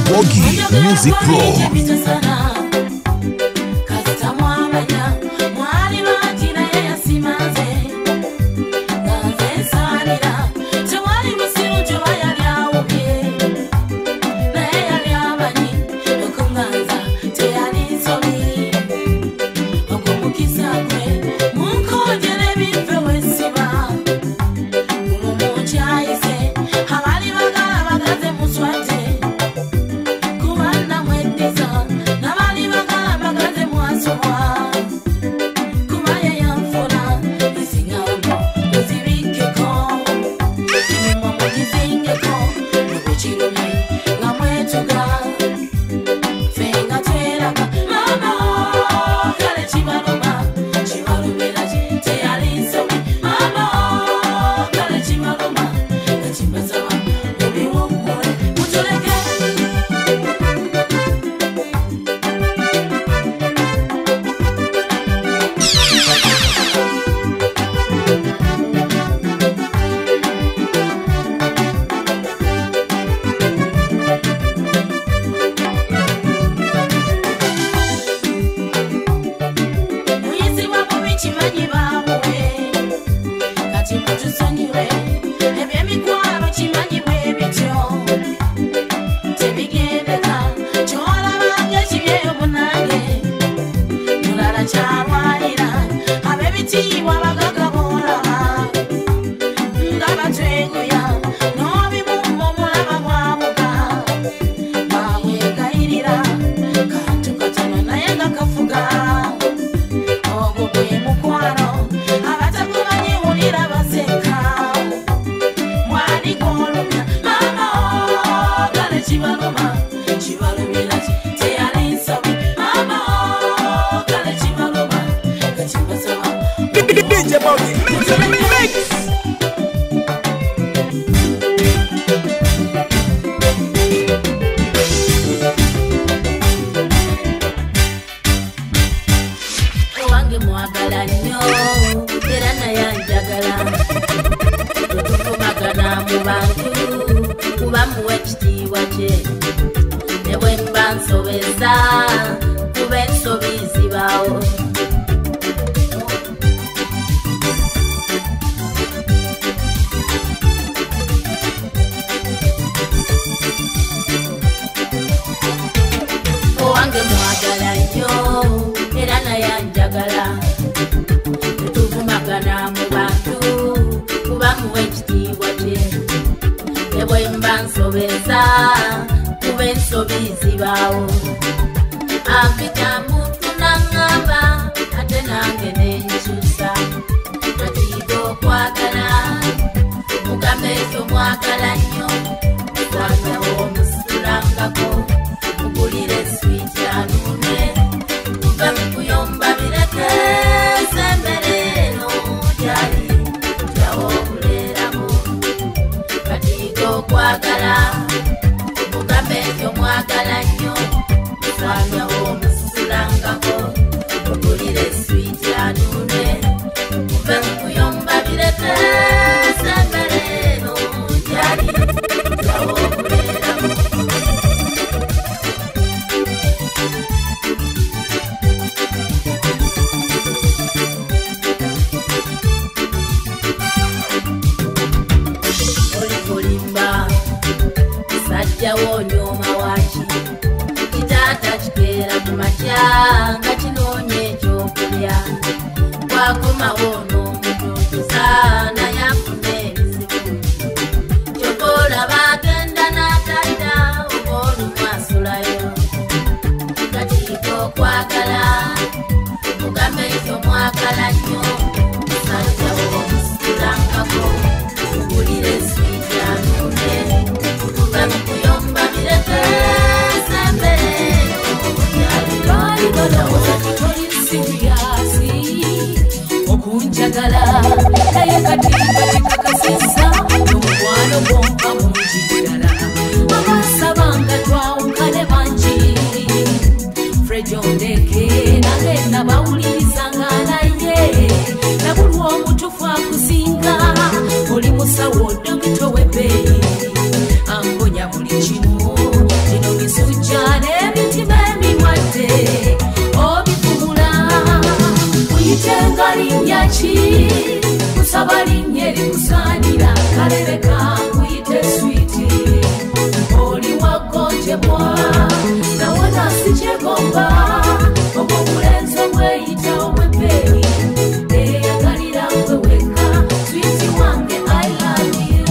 Mbogi Music Pro. Fred John Deke, na bawuli sangana ye. Lwaki kusabali nyeri kusanira kalebeka kuyite switi oli wagonje bwa na wana sichegomba obulenzo mweyita omweperi eyagalira kweweka switi wange I love you.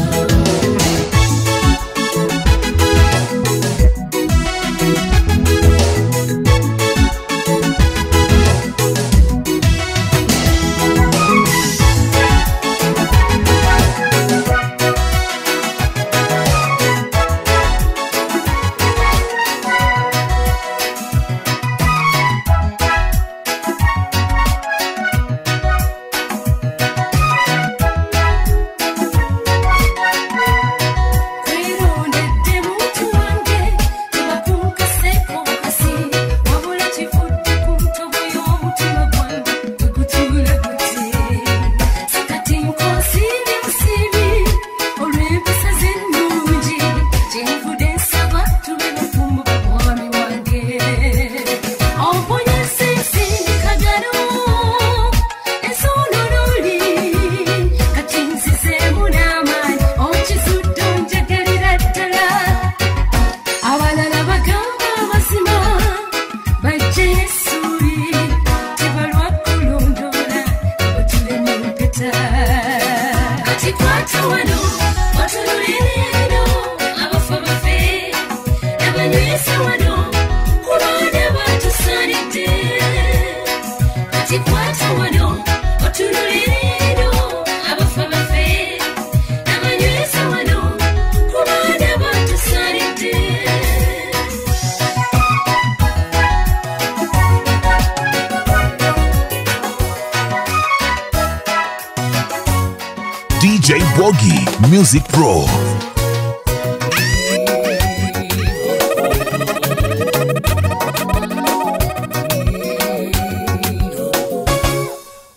DJ Boggy, Music Pro.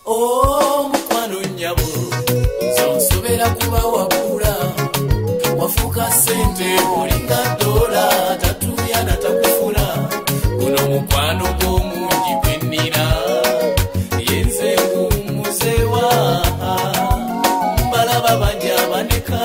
Oh, mukwano nyabo, zonsobera kuba wakula, wafuka sente olinga dola, tatuya na takufula, kuno mukwano g'omungi gwennina, yenze ngumuzewa. Balaba banja baneka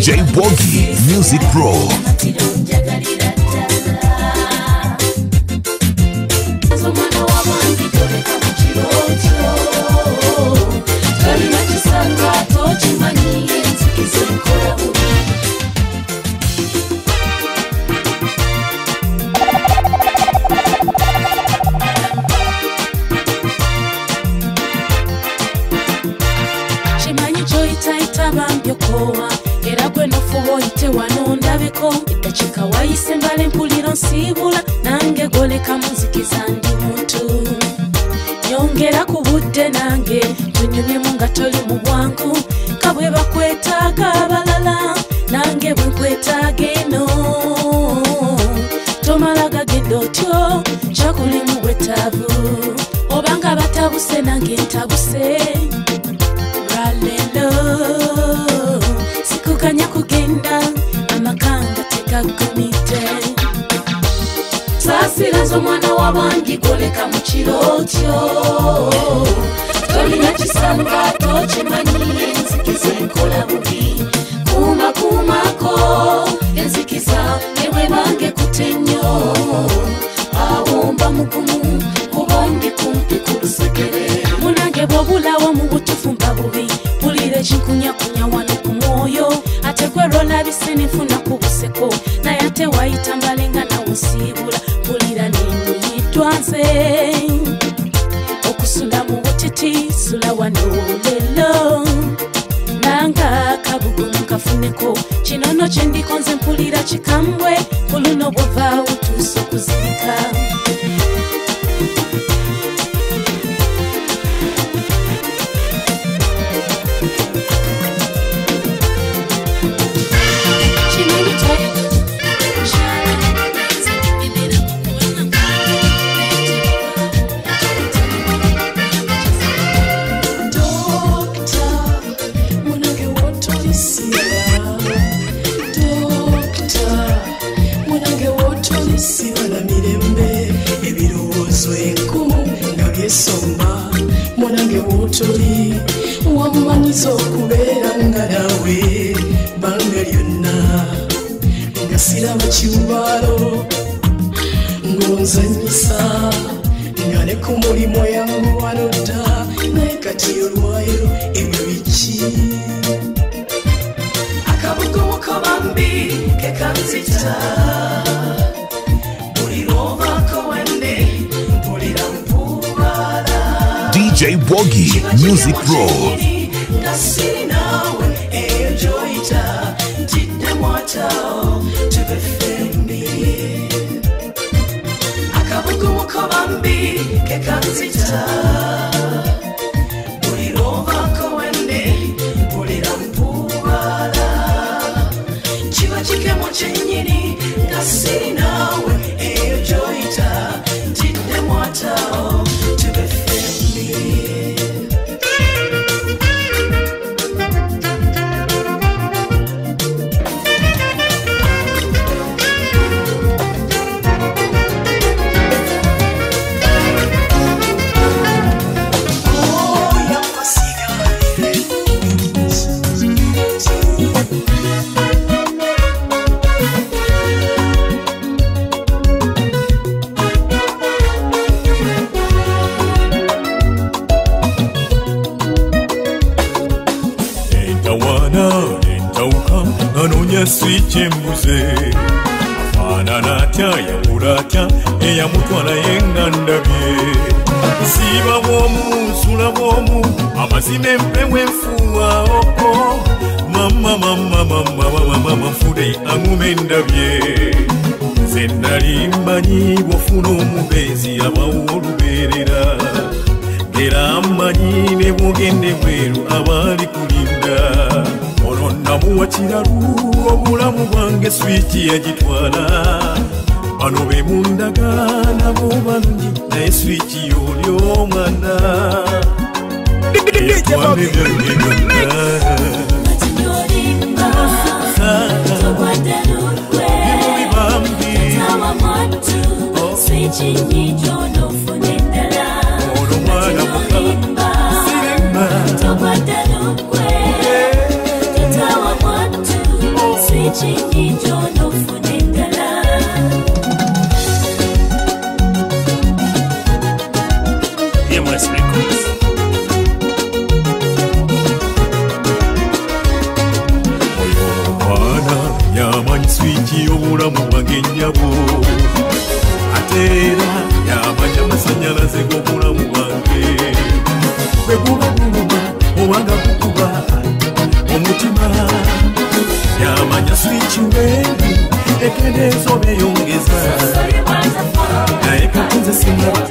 DJ Boggy, Music Pro. Era gwe nofubo ite wano ndabeko idachika wayise mbale mpuliro nsibula nange goleka muzikiza ndi muntu nyongera ku budde nange tunyumyemu nga toli mu bwangu kabwe bakwetaaga abalala nange bwe nkwetaaga eno tomala gagenda otyo kyakulimu bwetaavu obanga batabuse nange ntabuse ralelo sikukanya kugenda amakanga tegagumite saasirazo omwana w'abandi goleka mu kirotyo tolina kisanga tokimanyi enzikiza enkola bubi kumakumako enzikiza ewe bange kutenyo awomba mugumu kubondi kumpi kulusekere munange bwobulawo mu butufu mba bubi pulira ekinkunyakunya wano ku mwoyo ate gwe lwolabise nifuna ku buseko naye ate wayita mbalenga nawe nsiibula pulira nenyiyiddwa nze okusula mu butiti sula wano lelo nanga kabugumu kafuneko kinono kye ndikonze mpulira kikambwe ku luno bwovaawo tuusa okuzirika Mwanange wotoli wamanyiza okubeera nga nawe banga lyonna nga siraba kiwubalo ng'onzanyisa nga ne ku mulimu yangu wano dda naye kati olwayo ebyo biki akabugumu kabambi kekanzita buli lwovako wende mpulira DJ Boggy, Music Pro. Switch embuze afaanana atya yabula atya eyamutwala yengandabye siba bwomu nsula bwomu amazima empewo enfuuwa oko mama nfude aŋuma endabye nze nali mmanyi bw'ofuna omubeezi abawo olubeerera era mmanyi ne bwogende bweru abaali kulinda namuwa kiralu obulamu bwange swiki yagitwala bano be mundagaana bo bangi naye swiki y'oli omwana ekwame byange byonna ebibambi olwo mwana muka siremba Nameless Records. Omwana yamanyi swiki obulamu bwange nnyabo, ate era yamanyi amasanyalaze g'obulamu bwange. Bwe guba guluma obanga gukuba omutima, yamanya swiki wendi ekendeeza obeyongeza, naye kakunze sinaba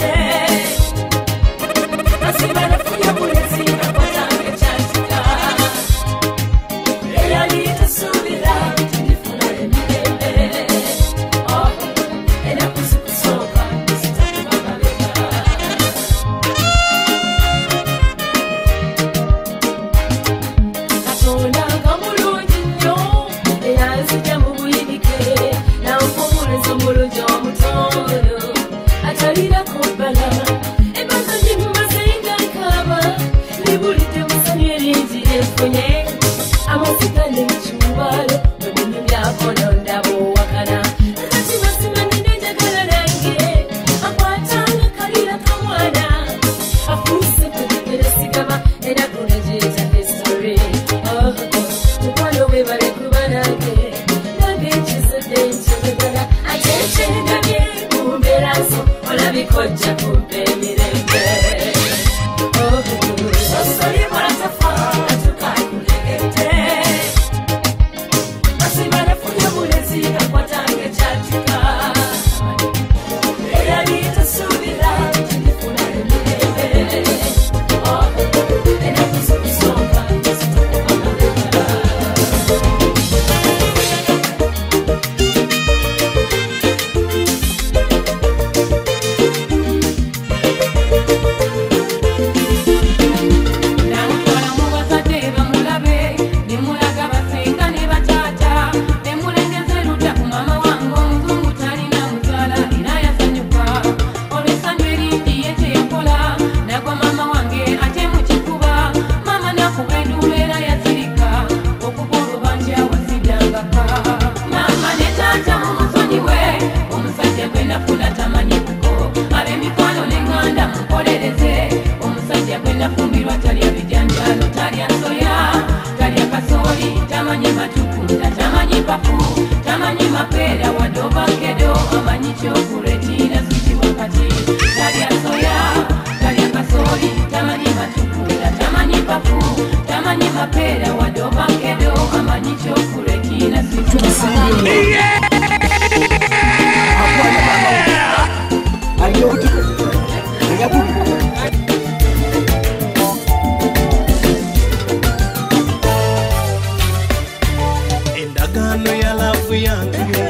endagaano ya laavu yange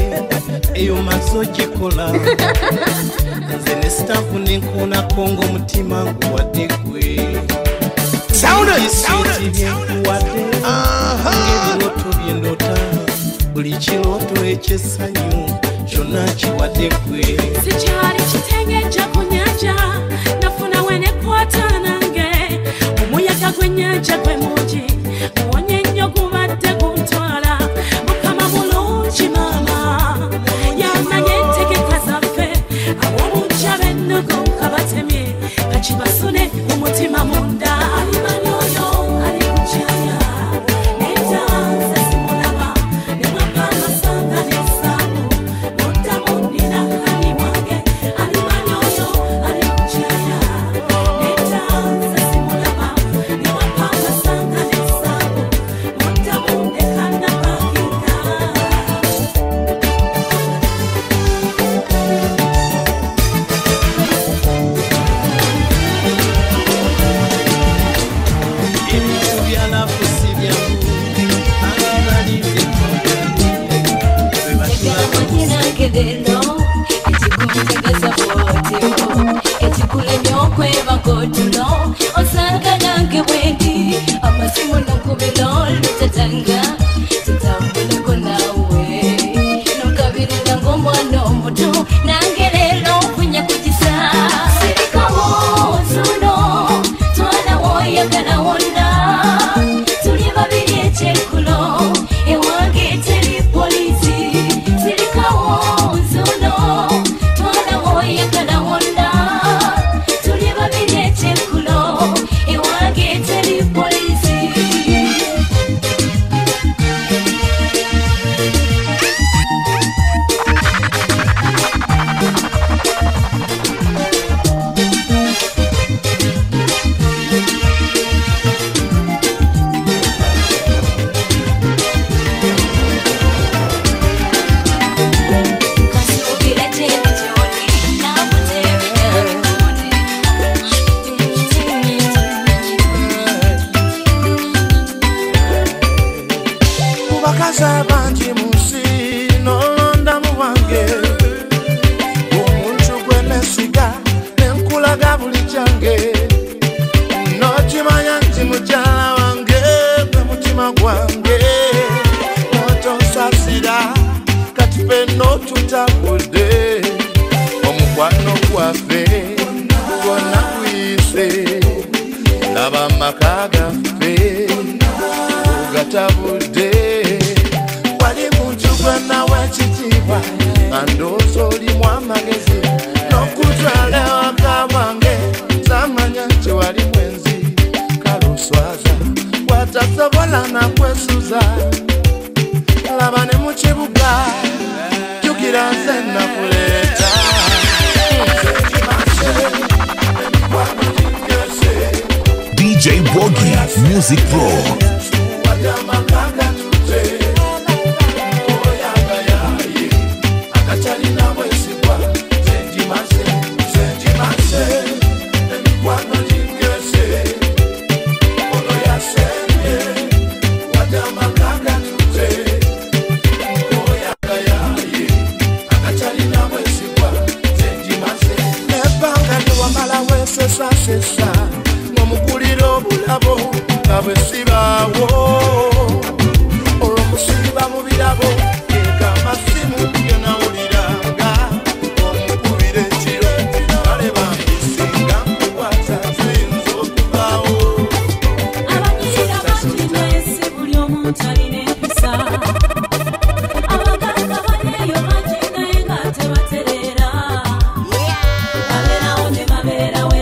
eyo maso gikola nze ne sitafu nenkoonako ng'omutima nguwadde gwe isiiti byenkuwadde ng'ebirooto bye ndota buli kirooto ekyessanyu kyonna kiwadde gwe sikyali kitengeja ku nyanja nafuna we nekwata nange omuyaga gw'ennyanja gwe mungi muwonye nnyo gubadde guntwala mukama mulungi maama yamanye entegeka zaffe ab'omuggya b'ennogo nga batemye kakibasune umutima munda alimanyi oyo ali kukyaya nentanza simulaba ne mwaka amasanga n'essaabu muddamu nnina ali mwange alimanyi oyo ali kukyaya nentanza simulaba ne mwaka amasanga n'essaabu muddamu nekannapakika ebintu byalafu si byangu angibalidde bwe batulamu ekikula nnyo okwebaka otulo osanga nange bwendi amasimu nokubira olutatanga tutambuleko naawe nokabirira ng'omwana omuto nange leero nfunye ku kisa sirikawo nsuno twalawo oyagala wonna tuli babiri ekyekulo ewange teri poliisi sirikawo nsuno twalawo oyagala wonna tuli babiri ekyekulo Basa banji musi nolonda muwange omuntu gwe nesiga nenkulaga buli kyange nokimanya nti mukyala wange gwe mutima gwange notonsasira kati fenno tutabudde omukwano gwaffe gwonna guyise laba amaka gaffe ugatabudde wali muntu gwe nawe ekitiibwa nga ndowooza olimu amagezi n'okutwala ewaka bwange samanya nti wali mwenzi kale oswaza watasobola nakwesuza laba ne mu kibuga jjukira nze nakuleeta DJ Boggy Music Pro. Sesa ngomukulira obulabo nga bwe sibaawo olwomusiba mu birabo eka amasimu genawuliranga omukubira ekiro kale bambisinga nkukwata tuyinza okuvaawo abanyirira bangi naye si buli omuntu alina empisa abaganga banyeyo bangi naye nga tebatereera babeerawo ne babeerawo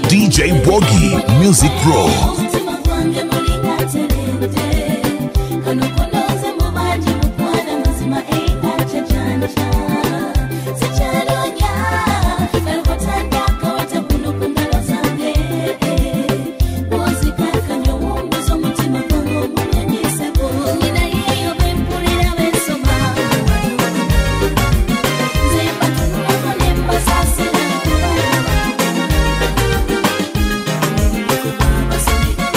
DJ Boggy Music Pro. Bye.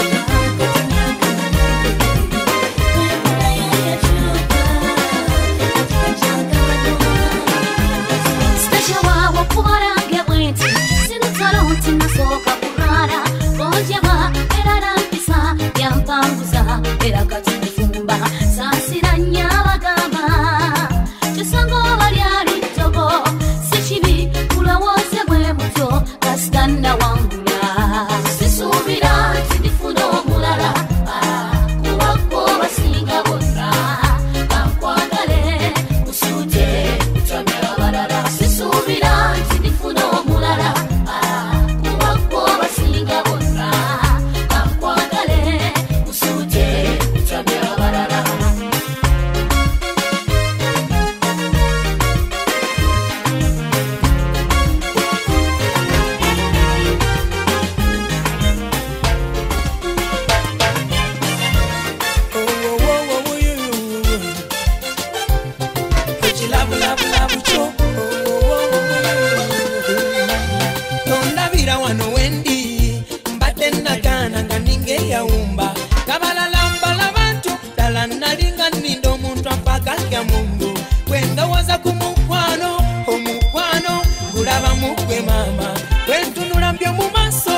nalaba mukwe mama wentunula mbyo mu maso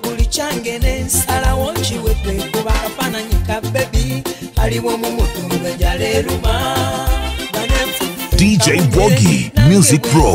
buli kyange n'ensalawo nkiwedde kuba kafaananyi ka bebi aliwo mu mutundu enjaleruma DJ Boggy Music Pro.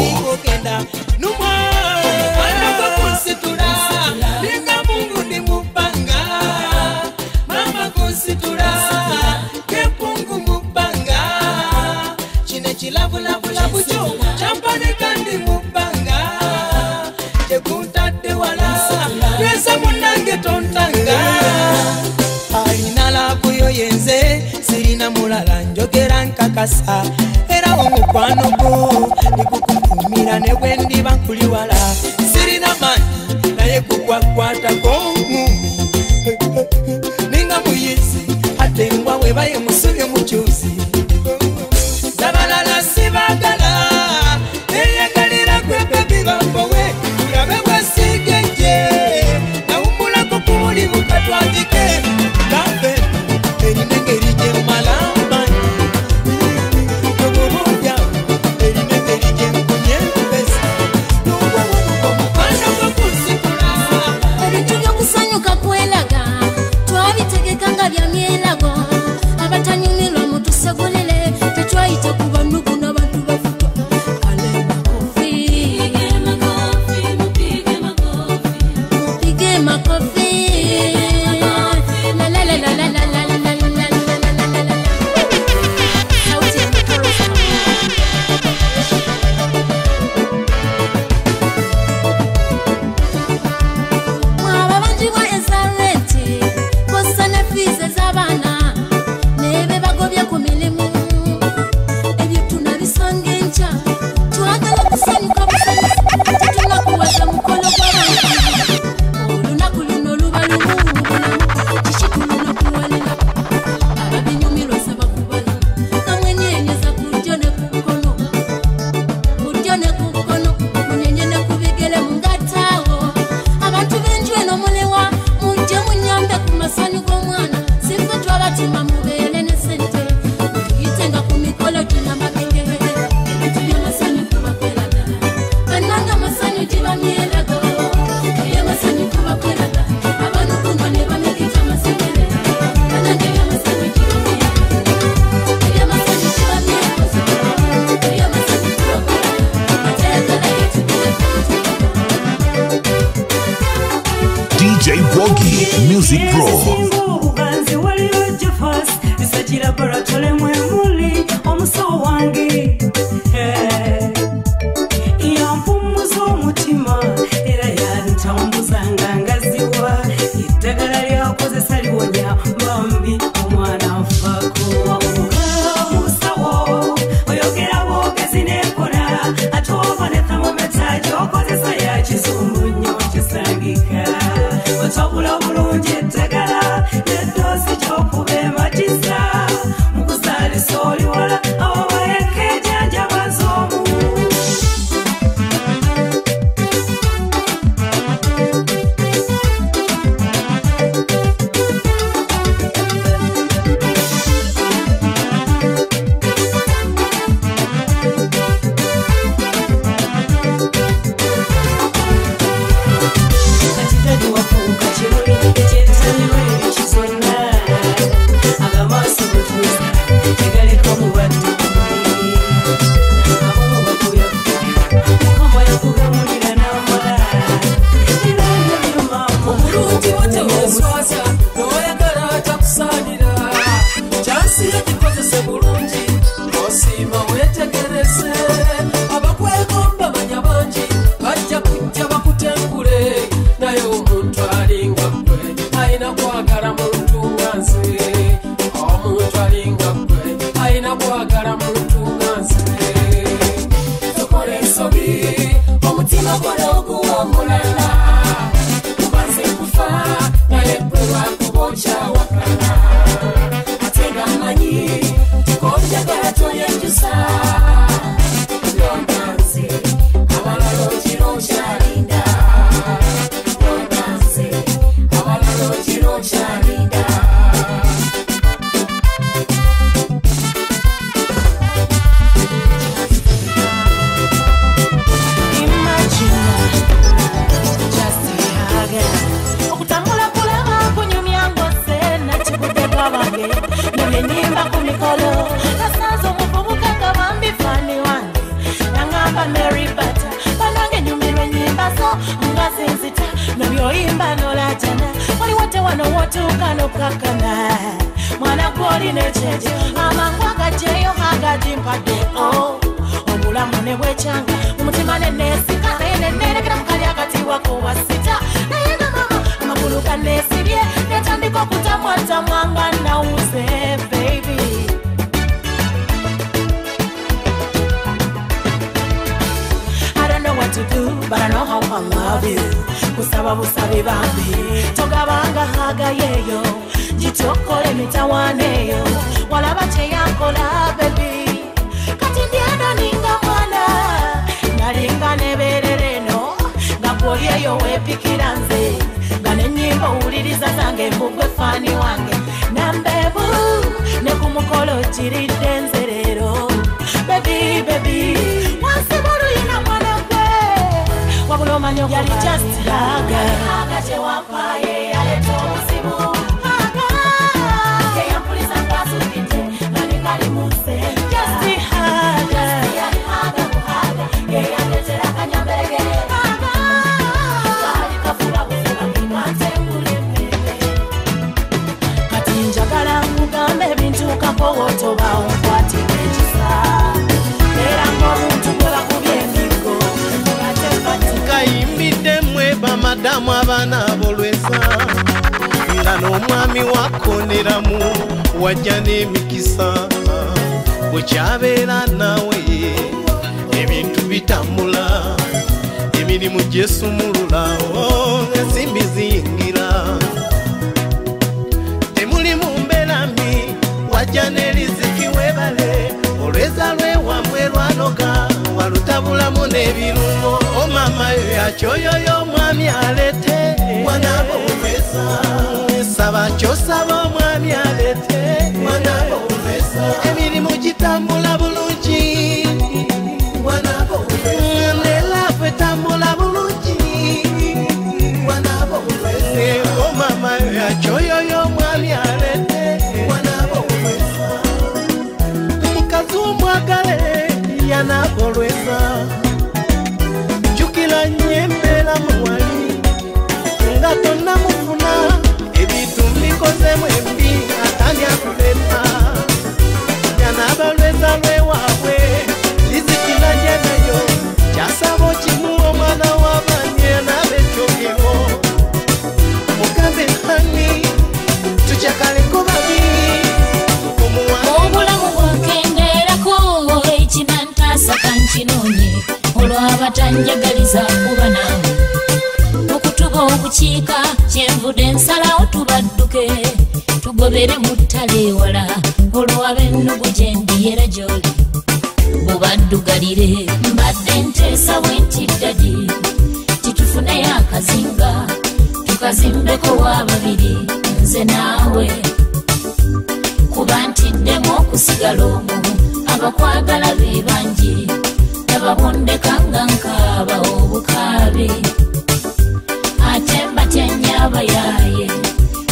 Sirina mulala njogera nkakasa era omukwano gwo nikukukumira ne bwe ndiba nkuliwala sirina manyi naye kukwakwatako ninga muyizi ate ngwa webaye musubye mukyuzi zabalala sibagala neyegalira gwe bebi bambowe ulabe bwesigenje nawumbulako kubuli bukatwatike kambe erinengeri gyemmalamba nogobobya erinengeri gyempunye mpesa omukwano gwokusikula ebintu by'okusanyuka kwelaga twabitegeka nga bya myelago abatanyumirwa mutusegulire tetwayita ku bannugu n'abantu bafutwa kalemba kofi mupige makofi sauti ya motoro mwaba banjibwa ezarenti kosa ne fize z'abaana nebe bagobye ku mirimu ebyo tunabisanga enkya twagala kusanyuka busanyusi tetunakuwaza mukolo gw'abantu olunaku luno luba lumu mu bulamu kiki tulunakuwalira ababinyumirwa sabakubala namwenyenyeza ku ddyo ne ku kkono munyenye ne ku bigere mungataawo abantu b'enju eno mulewa mujje munyambe ku masanyu g'omwana sife twabatima mubeere ne sente tuyitenga ku mikolo tunamagegere ebintu by'amasanyu kubakweraga bannanga amasanyu gibamyeraga eby'amasanyu kubakweraga abantu kunywa ne bamegeta amasengere bannanga eby'amasanyu gibamyeraga eby'amasanyu gibamyeraga eby'amasanyu kubakweraga ateekala yetugere DJ Boggy Music Pro. obuganzi waliyo jefas research laboratory mwemuli omusawo wange yampumuza omutima era yantambuzanga ngaziwa eddagala lyakozesa liwonya bambi omwana nfaako musawo oyogera bwogezi nekola ate oba ne thermometer gyokozesa ya kizungu nnyo kisangika otabula bulungi eddagala neddoozi gy'okuba ematiza mu kuzaalisa oliwala awabayeka ejanjabaza omu kati dadi wafuuka kiroli ekyetanirwa ebikizonna agamaaso butuuza tegaleka mubadde abamu bakuyagga mukama yakugamulira n'amala ebibanja byomaamu omulungi boteweswaza n'oyagala atakusaanira kyansi yagikozese bulungi osiima weetegereze abakwegomba banya bangi bajja kujja bakutengule naye omuntu alinga ggwe alina kwagala muntu nga nze omuntu alinga ggwe alina kwagala muntu nga nze tokola ensobi omutima gwona oguwa mulala mubaze kufa naye ggwe lwakuba okyawakana ate nga mmanyi tikonjagala toyenjusa londa nze abalala okiro okyalinda londa nze abalala okiro okyalinda in my wano wotuuka nokakana mwana gwoli nekyekyo amangu agajeyo agajimpadde obulamu ne bwekyanga omutima neneesika naye neneerekera mukali akati wako wasita naye nga mama amagulu ganeesibye netandika okutamwatamwanga nawuze baby. To do, but I know how I love you. Kusaba busabe bambi togabanga haga yeyo jitokole mitawaneyo walaba cheyankola baby kati ndiano ninga mwana nalinga neberereno ngapolyeyo wepikira nze nga nenyimba owuliriza zange mbugwe fani wange nambebu nekumukolo kiridde nzerero baby baby wansibulu yina mwana yali just haga chewapaye yaleto musimu haga yampuliza kasukite nanikali muse just haga yali haga kuhaga yandetera kanyamberegere haga kali kafula busema kimante mulembele kati njagala mugambe ebintu kapowoto baonkwati ekisa era ng'omuntu gwe bakubye emigo kayimbidde mweba madamu abaana abolweza nga n'omwami wakoneramu wajja n'emikisa bwekyabeera naawe ebintu bitambula emirimu gyesumululawo ensimbi ziyingira temuli mu mbeera mbi wajja n'eriziki webale olweza lwewamwe lwanoga walutabulamu n'ebirungo omama yo yakyoyoyo omwami alete mwana boweza saba kyosaba omwami alete mwana boweza emirimu gitambula bulungi mwana boweza nelafu etambula bulungi mwana boweza omama yo yakyoyoyo omwami alete mwana boweza omukazi omwagale yanabolweza jukila nyembera muwali nga tonna mufuna ebintu mbikozemu embi atandya kuleta yanabalweza lwewabwe lizikila njenayo kyasaba okimu omwana wabanye nabekyogero mugambe hani tujakaleko babiri obulamu bwankenderako ekinantaasaka nkinonye olwabatanjagaliza kuba naawe okutuba obukiika kyenvudde ensalawo tubadduke tugobere mu ttale ewala olwaba ennugu gyendiyera gy'oli bubaddugalire mbadde nteesa bwentiddadi titufuneyo akazinga tukazimbeko wababiri nze naawe kuba ntiddemu okusigala omu abakwagala be bangi nababondekanga nkaaba obukaabe ate mbatyanyaba yaye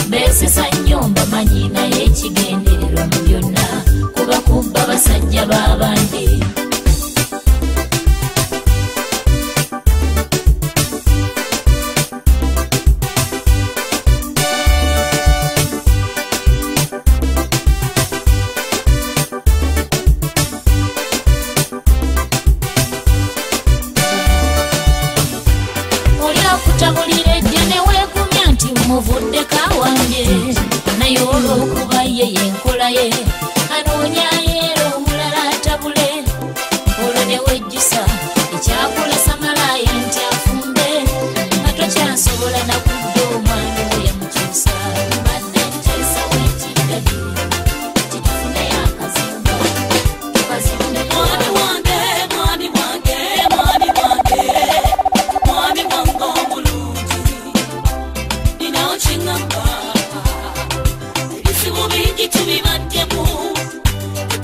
beesesa nnyo mbamanyi naye ekigendererwa mu byonna kuba kubba basajja b'abandi okutabulira ejja neweegumya nti muvuddeko awange naye olw'okuba ye yenkola ye anoonyayo era omulala atabule olwo newejjusa ekyakulesa malaaya nti afumbe nga tokyasobola nakudda omwana we yamukyusa mbadde nteesa wetiddadi titufuneyo akazimba tukazimbeko mwami wange mwami wange mwami wange mwami wange omulungi ninawo kingamba ebisibo bingi tubibaddemu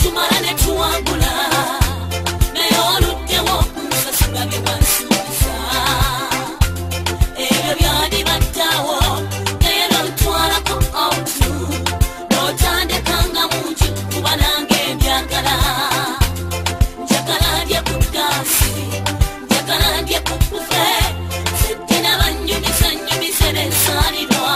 tumala ne tuwangula naye oluddewo nsasula bye wansuubiza ebyo byandibaddawo naye nolutwalako otu n'otandekanga mungi kuba nange mbyagala njagala ndye ku dansi njagala ndye ku bufe sidde n'abanyumiza nyumize n'ensalirwa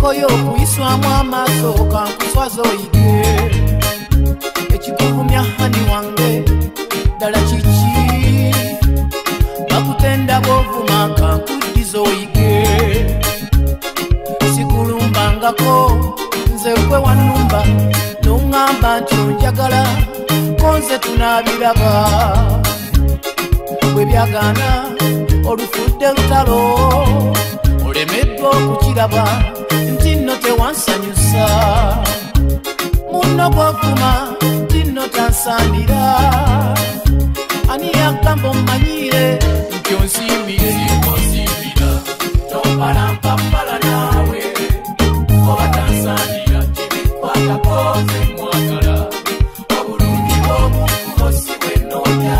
Koyo kuiswamu amaso kankuswazo ige ekikuvumya hani wange dala chichi bakutenda bovuma kankudizo ige sikulumbangako nze kwe wanumba nungamba nti onjagala konze tunabiraba bwe byagana olufudde lutalo olemeddwa okukiraba nti nno tewansanyusa munno gwavuma nti nno tansaanira ani yagamba ommanyire nti onsimbire onsimbira tompalampampala naawe oba tansaanira kibikwatako nze mwagala obulungi bw'omuntu si bwe nnoonya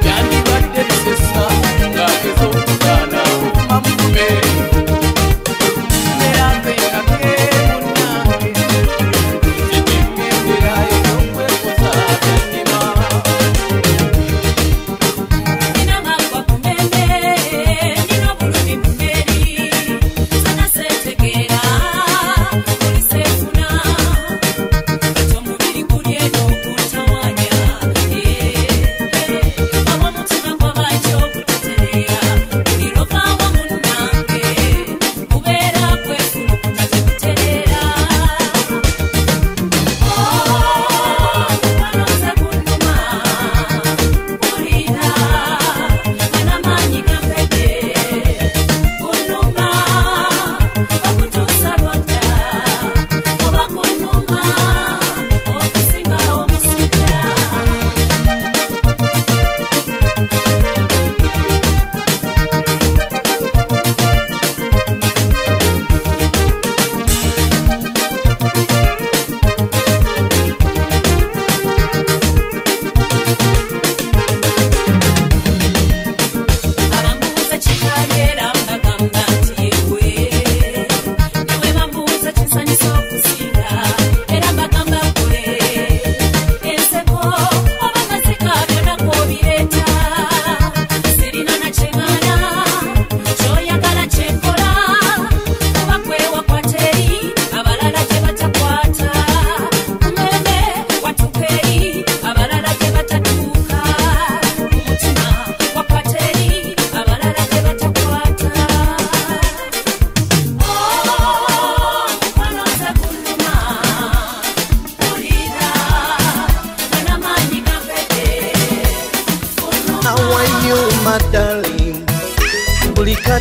Yandi badde bisesa nga kezo kutana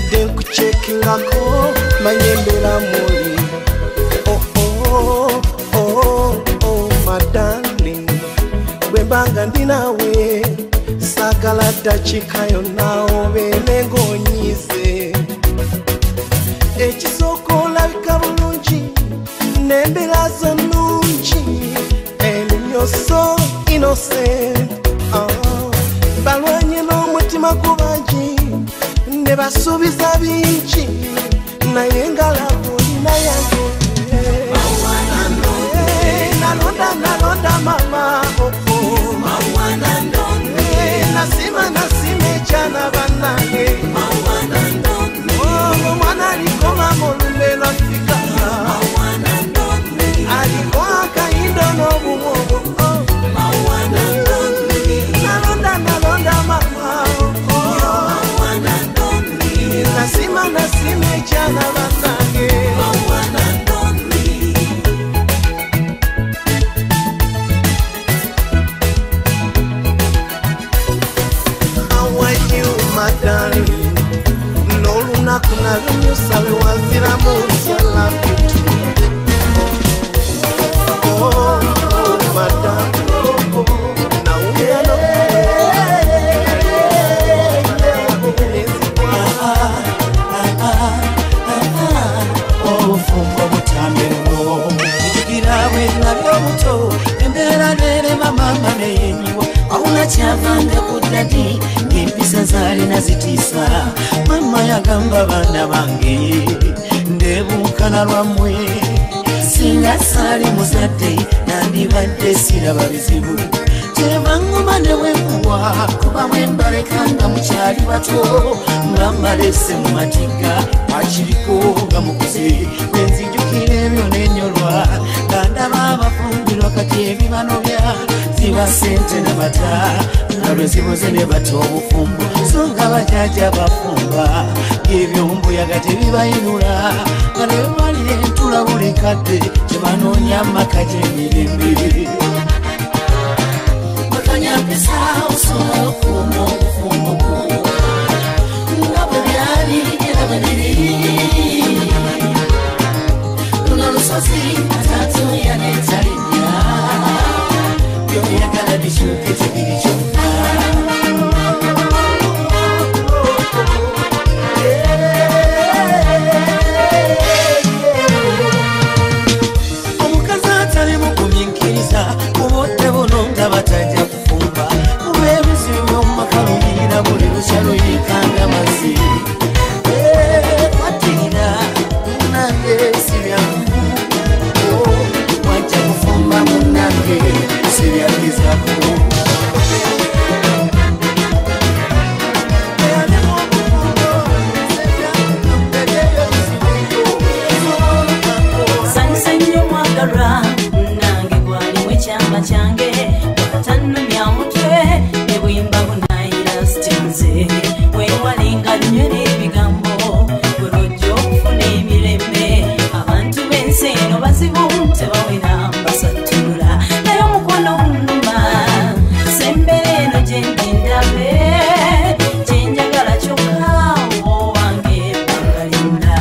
nzidde nkucekingako manye embeera muli. My darling, bwe mbanga ndi naawe saagala ddakiika yonna obeere ng'onyiize. Ekisooka olabika bulungi n'embeera zo nnungi, and you're so innocent. Balwanye n'omutima gubangi ne basuubiza bingi, naye nga laba olina yange. Nalonda mama, nasima echana banange, mwana alikoma molume lwafika, aliko akayindo n'obumobo. Nalonda mama, nasima echana banange. N'olunaku nalunyusa lwe wanziramu nti I love you too. Madam, nawulira obufumbo butambirwo ejjugira bwe nabyo obuto embeera n'erema mama neyenyiwa awuna kyavanga ku ddadi ng'empisa zaalina zitiisa. Mama yagamba baana bange ndeebuukana lwammwe, singa saali muzadde nandibadde siraba bizibu. Tebaŋŋoma ne bwenkuwa kuba bwe mbalekanga mukyali bato, nga mbalese mu matigga akiriko nga mukuze. Bwe nzijukira ebyo n'enyolwa nga ndaba abafumbirwa kati ebibanobya ziba sente n'amata, nga lwe zibuze ne bata obufumbo so nga bajajja bafumba ebyombuyaga tebibayinula, nga ne bali entula buli kadde tebanoonya amaka gy'emirembe. Bakanyapisa osobola okuuma obufumbo bwo nga bwe byali era bwe biri. Luno lusozi atatu yaneetalinnya byoyagala bikyuke tebiri kyokka. Omukazi atali mugumiikiriza mu budde buno nga batajja kufumba, kuba ebizibu by'omumaka luyiira buli lukya luyikanga mazzi. Kwatirira munnange si byangu, wajja kufumba munnange si byagezako. Sanyusa nnyo mwagalwa nange gwalimu ekyamba kyange, tanumya mutwe ne bwimba bunaayira sitinze. Weewalenga nnyo n'ebigambo bwe lwojja okufuna emirembe. Abantu b'ensi eno bazibu tebawera mbasatula, naye omukono gunnuma sembere eno gye ndi ndabe kye njagala kyokka owange ebbanga lyonna.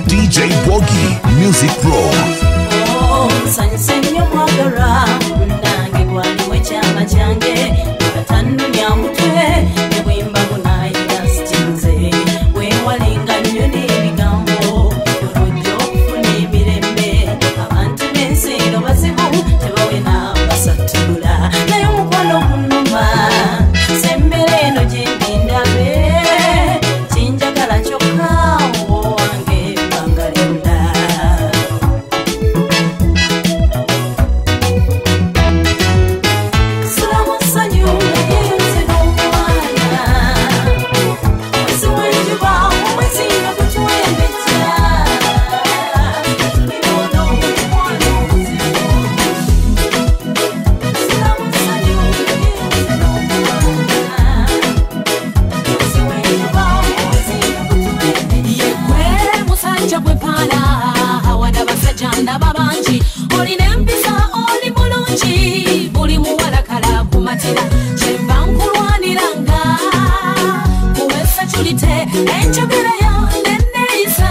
DJ Boggy Music Pro. Nsanyusa nnyo mwagalwa nange gwalimu ekyama kyange, tanumya mutwe ne bwimba bunaayira sitinze. Weewalenga nnyo n'ebigambo bwe lwojja okufuna emirembe. Abantu b'ensi eno bazibu tebawena basatula, naye omukono gunnuma sembere eno gye ndi ndabe kye njagala kyokka owange ebbanga lyonna. muyite enjogerayo neneyisa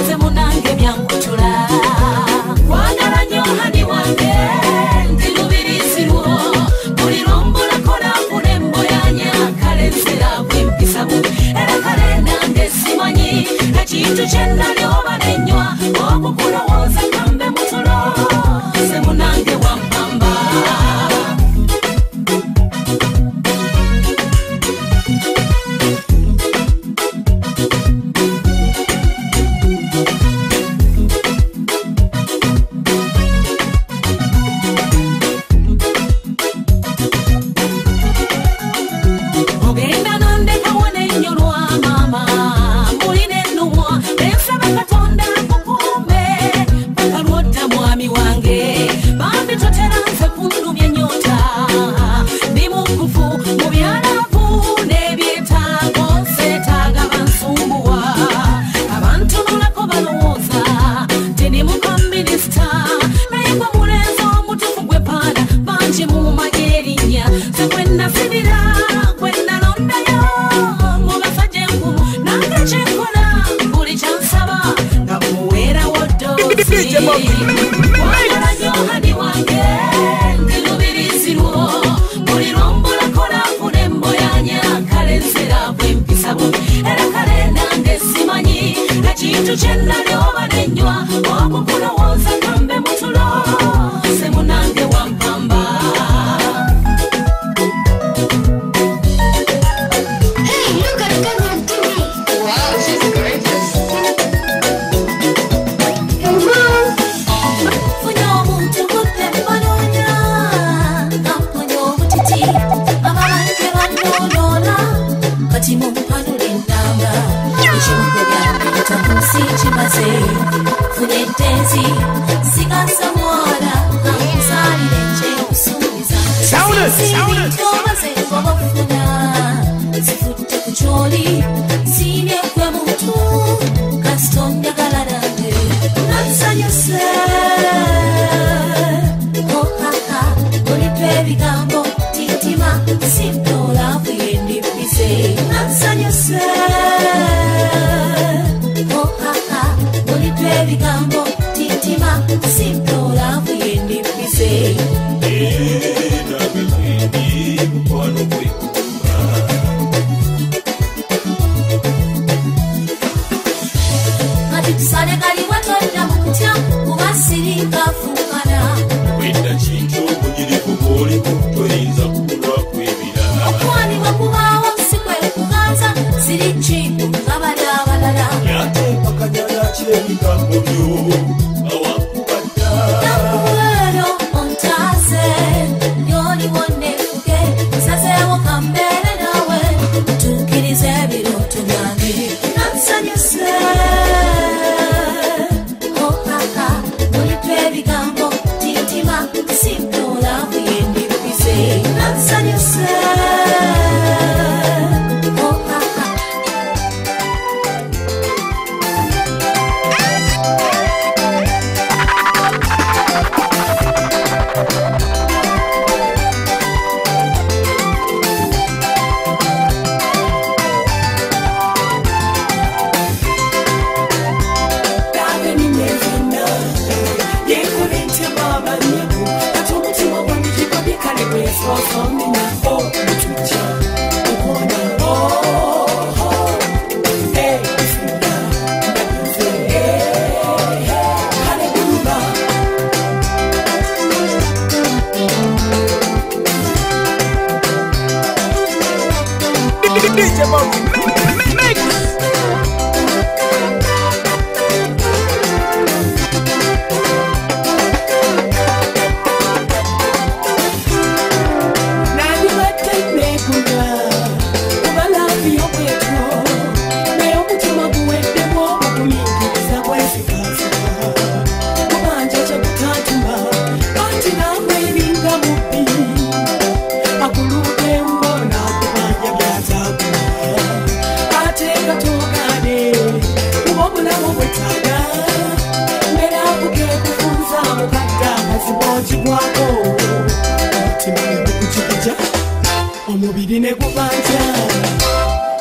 semunange byankutula wagala nnyo hani wange ndilubirizirwo buli lombolako nafuna emboyanya kale nzira bwempisa bubi era kale nange simanyi ekintu kyennali oba nenywa okukulowooza kambe mutulo semunange wampamba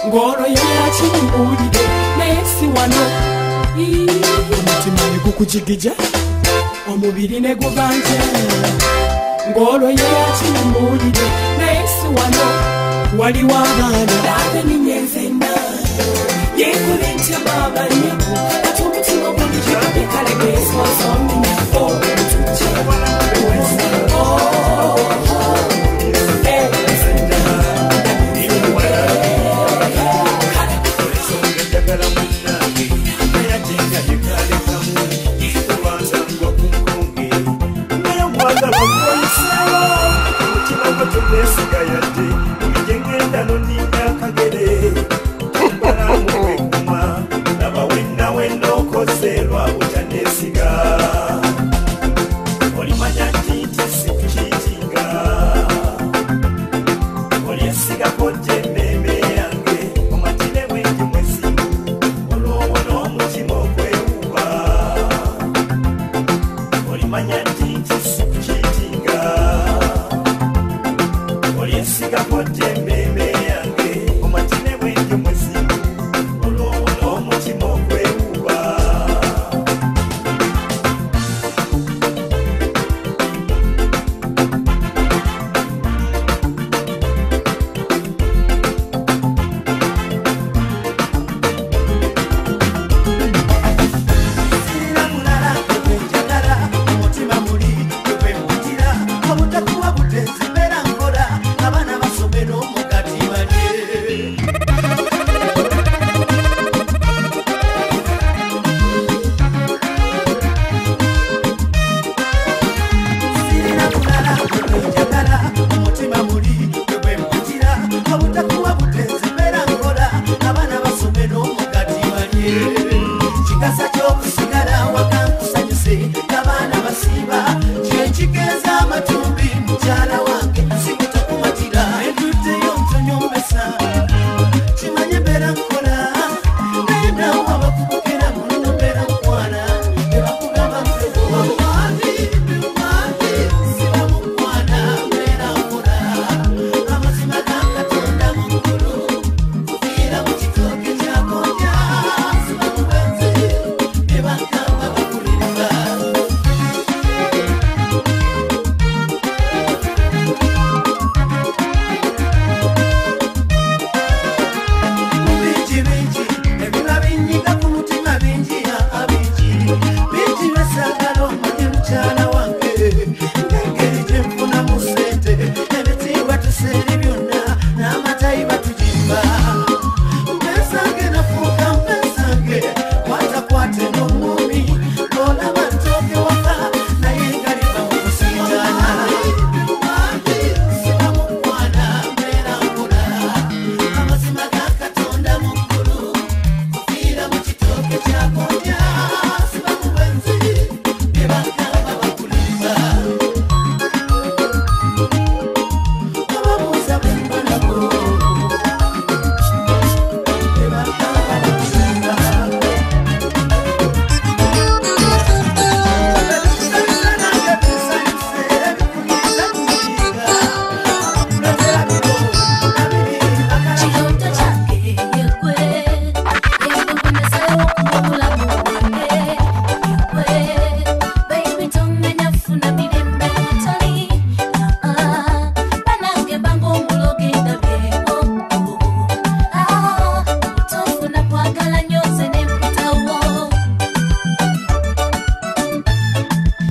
ngoro yakimbulire nesi wano omutima negukujigija omubiri neguganje ngoro yakimbulire nesi wano waliwo abaana labe ninyenzena yekulentya babanye ati omutima gwanjabekalegesosomina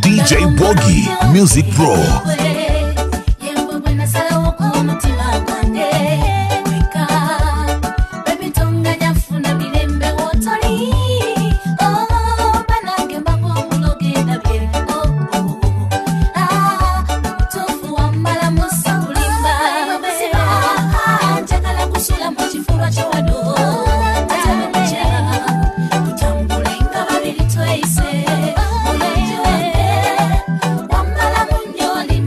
DJ Boggy Music Pro. Wambala munyoli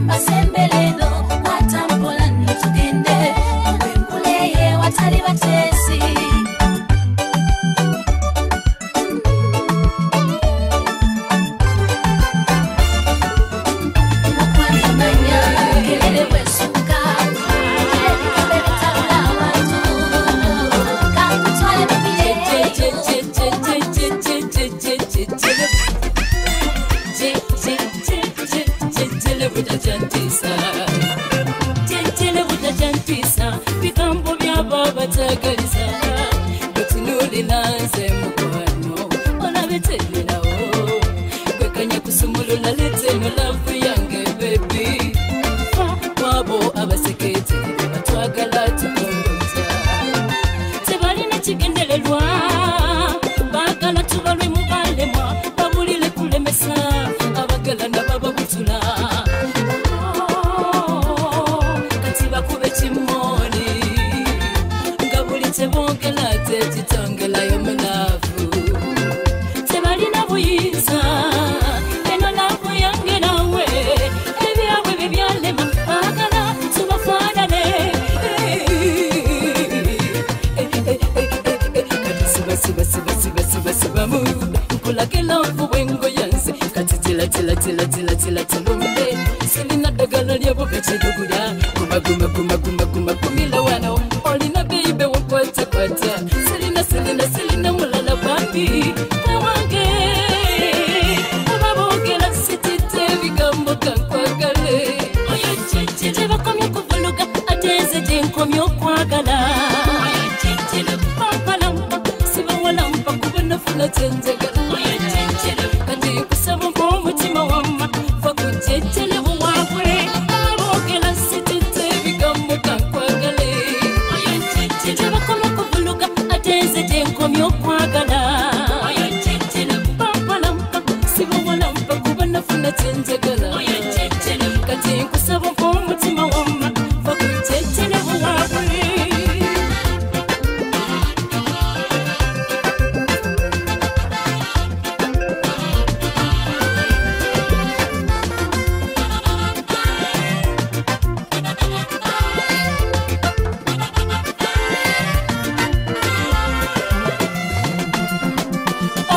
nze mukwano olabetenderawo kwekanya kusumulula lete mu love yange baby wabo abasekete batwagala tukondoza tebalina kigendererwa bagala tubalwe mu balema babulire kulemesa abagala nabababutula kati bakube kimoni nga buli tebongela tetitongelayo mulavu tebalina buyinza eno lavu yange nawe ebyabwe byebyalema bagala tubafaanane kati sibasibamu nkulage lavu bwengo yanze kati tilatilumbe silina ddagala lyabo bekidugula guma kumila wano olina beibe wokwatakwata silina mulala bambi ewange ababogera sitite ebigambo kankwagale tebakomye okuvuluga ate nze gyenkomye okwagala pampalampa sibawalampa kuba nafuna kyenjagala kati kusaba nk'omutima wamma fa kujejjele buwabwe abogera sitite ebigambo kankwagale tebakomye okuvuluga ate nze gyenkomye okwagala pampalampa sibawalampa kuba nafuna kyenjagala kati kusaba nk'omutima wamma fa kujejjele buwabwe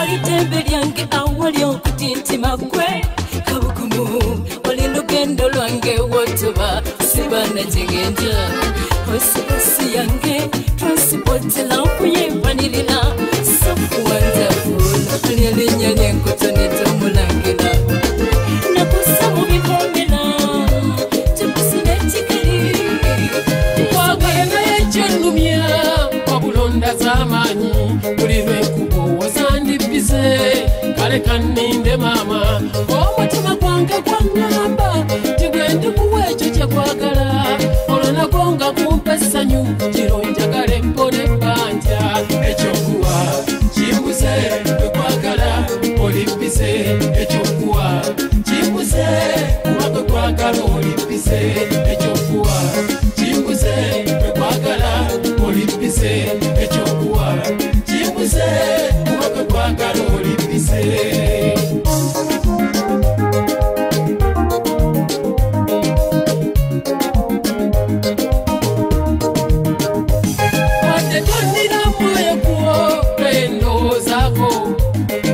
olitembe lyange awali okutintima gwe kabukumu oli lugendo lwange wotuba sibana kigenja osibasi yange transport lampu yempanirira safuwanjafula lyelinya lyenkutoneta omulangira nakusa mu bikomera tekusina kigeri wagenda yekyenumya wabulonda z'amaanyi buli lwekubo wozandibize kale kanninde maama omutima gwange gwangamba tigwendi kuwa ekyo kyekwagala olonako nga kumpa essanyu kiro njagala empona ebbanja ekyokuwa kimbuze kwekwagala olibbize ekyokuwa kimbuze kuba kwekwagala olibbize ekyokuwa kimbuze kwekwagala olibbize ekyokuwa kimbuze kuba kwekwagala olibbize wadde tonnina mwoyo kuwo endowoozaako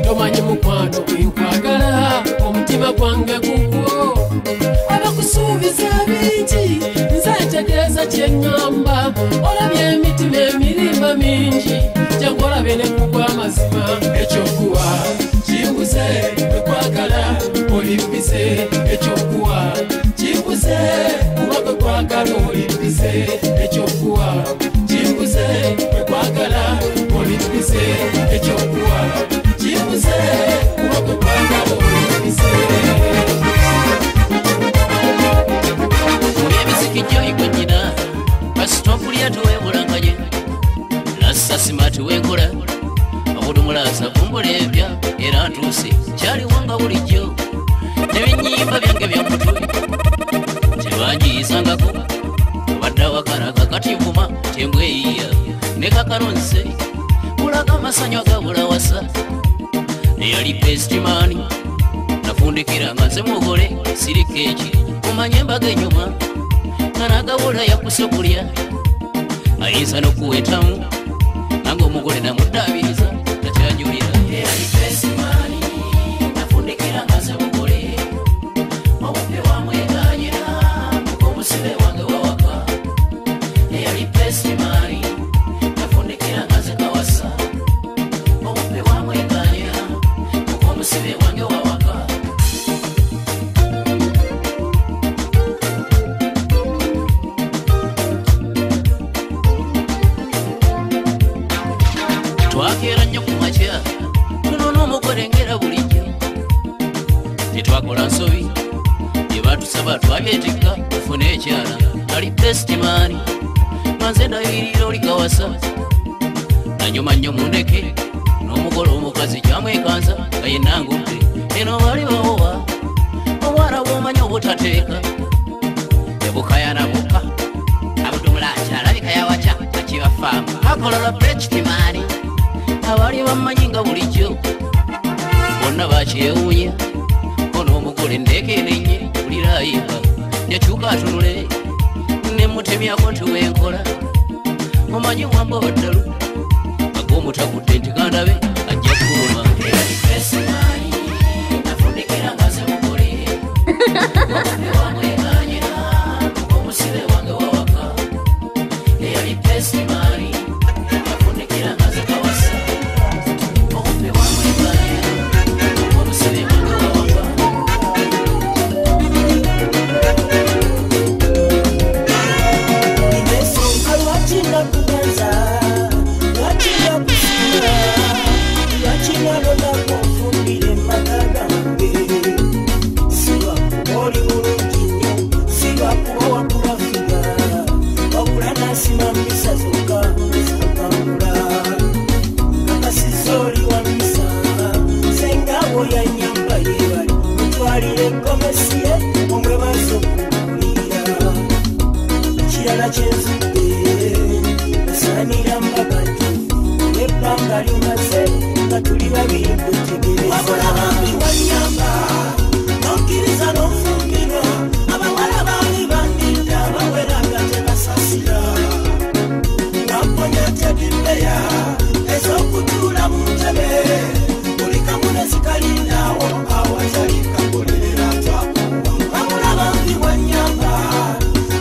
tomanyi mukwano gwenkwagala omutima gwange gugwo abakusuubiza bingi nze ntegeeza kyeŋŋamba olabye emitima emirimba mingi jangu olabe ne kugwa amazima ekyokuwa kimbuze kwekwagala olibbize ekyokuwa kimbuze kuba kwekwagala olibbize ekyokuwa kimbuze kwekwagala olibbize ekyokuwa kimbuze kuba kwekwagala olibbize ebisikijjoyigwenyina basitopulya tuwebulangaye nasasimati wenkola obudumulaza kumbuleebya era ntuuse kyaliwo nga bulijjo nebinyimba byange byamutwe tebangiyisangako obadde awakana kakativuma tembweyiya ne kakaronse kulaga amasanyu agabulawasa neyali pestimani nafundikira nga nze mugole sirikeeki kumanye embaga enyuma nga nagabula yakuse okulya ayinza n'okuwetamu nange omugole namuddaabiriza takyanyulira eyali pestimani nafundikira nga nze mugole obubbi bwamweganyira omusibe wange wawaka eyali pestimani nafundikira nga nze kawasa obubbi bwamweganyira omusibe wange wawaka twakeera nnyo ku makya tuno n'omukolengera bulijjo tetwakola nsobi bye batusaba twabyetikka tufune ekyala ali testimani manze ndayirira oli kawasa nanyuma nnyo mundeke n'omugole omukazi kyamwekanza nga yennangudde eno bali bawowa obwala bw'omanyi obutateeka ebukayana buka abudumulaki alabika yawaca akibafaamu akolola prechitimani abali bamanyi nga bulijjo bonna bakyewuunya kono omugole ndekenenye bulirayiba yakyuka atunule nemutemyako ntiwenkola omanyi mwamba waddalu ag'omutagudde nti kandabe ajja kuluma prechitimani nafundikira ngaze mugole omupe wamweganyira omusibe wange wawaka eyali testimani nafundikira ngaze kawasa omupe wamweganyira omusibe wange wawaka nimesonga lwakina kubanza lwakina kusinga lwakina lona konfumbire mataga mbe siba oli bulungi nnyo siba kuba wakulafiga wabula nasima misa zokka zakambula kakasiza oli wa misa sengabo ya nyumba yebali mutwalire komesiye omwebaza okuwulira kirala kyenzudde osaanira mbagatu ebbanga limaze nga tuli babiri kutegereza wabula bambi wanyamba nokkiriza n'ofumbirwa abawala baali bandidde abawera nga tebasasira namponya tedimbeya ez'okutuula mu ntebe buli kamu ne zikalindaawo awatali kakolerera twakuwa wabula bambi wanyamba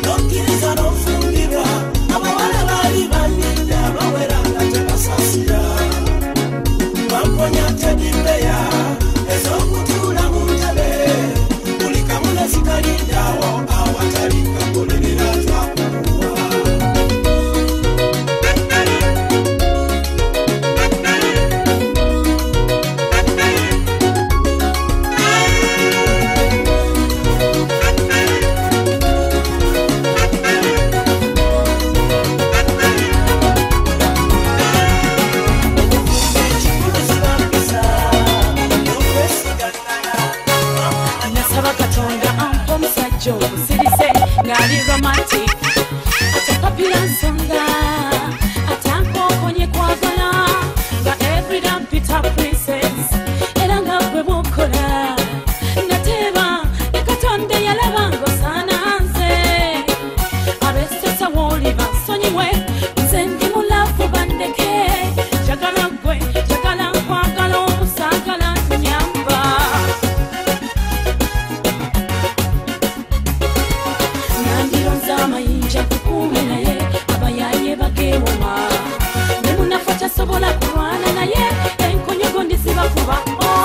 nokkiriza n'ofumbirwa abawala baali bandidde abawera nga tebasasira namponya tedimbeya ez'okutuula mu ntebe buli kamu ne zikalindaawo awatali kakolerera twakuwa nasaba katonda ampa omusajja omusirise ng'ali romantic ate papira nsonga ate ankokonye kwagala nga everyday mpita princess era nga gwe bwokola nateeba ne katonda yalaba ng'osaana nze abesesa wooli bansonyiwe nze ndi mulavu bandeke njagala gwe njagala nkwagala omusaagala nyamba nandironza amayinja kukuume naye abayaye bagewoma ne munafa kyasobola kulwana naye enkonyogo ndizibakuba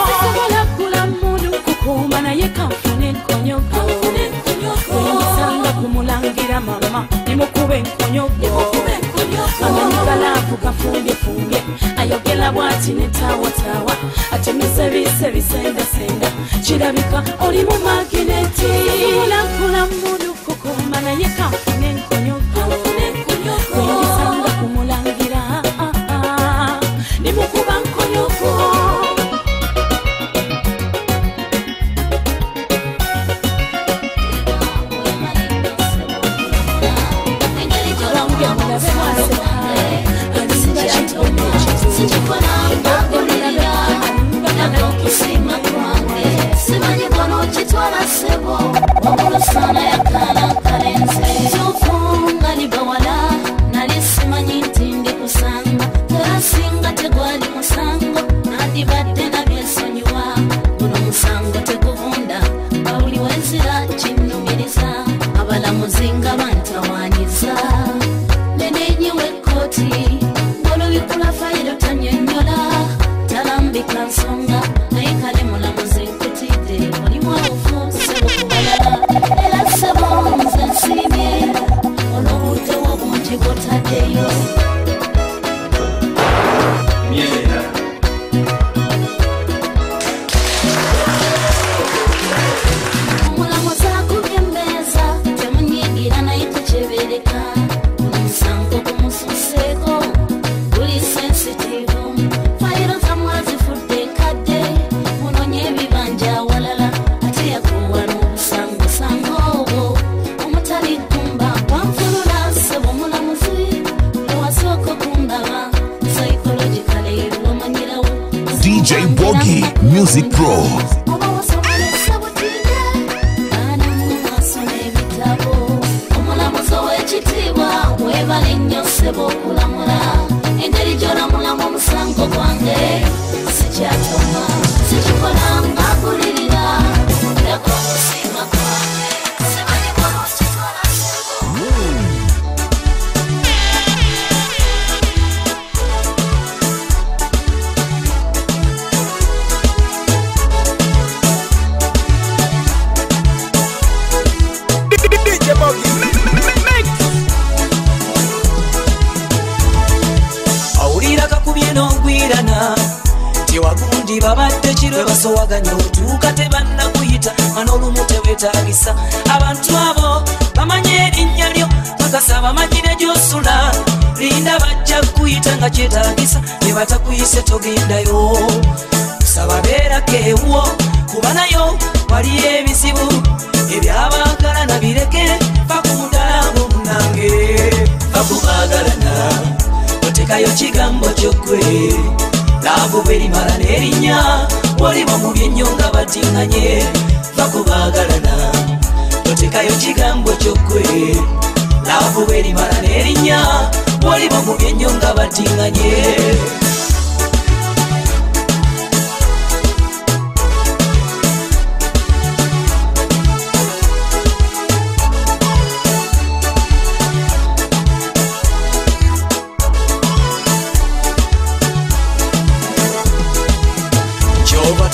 sisobola kula muntu kukuuma naye kanfune enkonyogo wenyisanga kumulangira mama nimukube enkonyogo amanyigalavu gafumbyefumbye ayogera bwati netawatawa atemesebise bisengasenga kirabika oli mu magineti ulakula muntu kukuuma naye kanfune enkonyogo wenyisanga kumulangira nimukuba nkonyogo sana yakala karenze zofunga ni bawala nalisimanyi nti ndi kusanga terasinga tegwali musango nandibadde nabyesonyiwa guno musango teguvunda bawuli wenzira kinnumiriza abalamuzinga bantawaaniza nenenyiwe ekkooti ngolubikula fayiro tanyonyola talambika nsonga naye kale mulamuzi nkutidde olimu obufu sebokubalala era sebo nze nsiimye olw'obudde obungi bwotaddeyo Miera DJ Boggy, Music Pro. Tiwagundi babadde kiro basowaganya otuuka tebanna kuyita manolumu tewetagisa abantu abo bamanye erinnya lyo bakasa bamanyire gyosula linda bajja kuyita nga kyetagisa ne batakuyise togendayo saba beerako ewo kuba nayo waliyo ebizibu ebyabagala nabireke bakumudala ng'omunange bakubagalana otekayo kigambo kyokwe laavu berimala n'erinnya waliwo mu byennyo nga batiŋŋanye bakubagalana otekayo kigambo kyokwe laavu berimala n'erinnya waliwo mu byennyo nga batiŋŋanye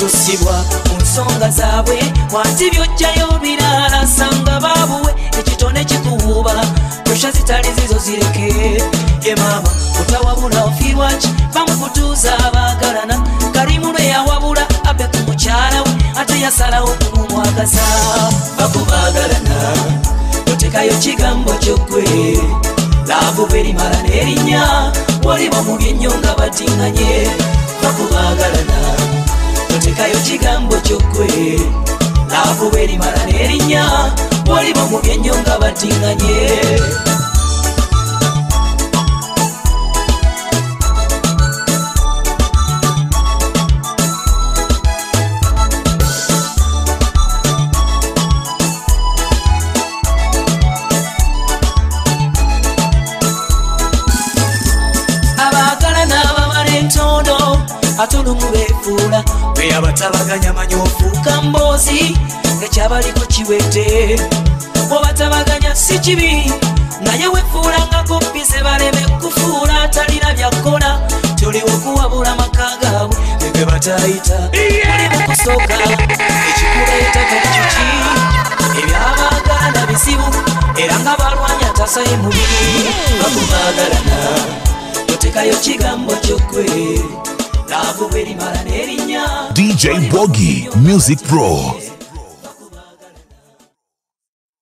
tusibwa mu nsonga zaabwe wanti byojjayo birala sanga baabuwe ekitone kikuwuuba tosha zitali zizo zireke ye maama otawabula ofiirwaki bamukutuuza abaagalana kalimu lwe yawabula abe ku mukyala we ate yasalawo kumumwagaza bakubaagalana otekayo kigambo kyokwe laavu berimala n'erinnya waliwo mu byennyo nga batiŋŋanye bakubaagalana otekayo kigambo kyokwe laavu berimala n'erinnya waliwo mu byennyo nga batiŋŋanye abaagalana abamala entondo atulumu beefuula bwe abatabaganya manya ofuuka mboozi ng'ekyabaliko kiwedde bw'obatabaganya si kibi naye wefuulangako bize baleme kufuula atalina byakkola toliwo okuwabula maka gaabwe bwe batayita mulimu kusooka ekikuleeta kakyuki ebyabaagala bizibu era nga balwanya atasaye mubiri bakubaagalana otekayo kigambo kyokwe DJ Boggy, Music Pro.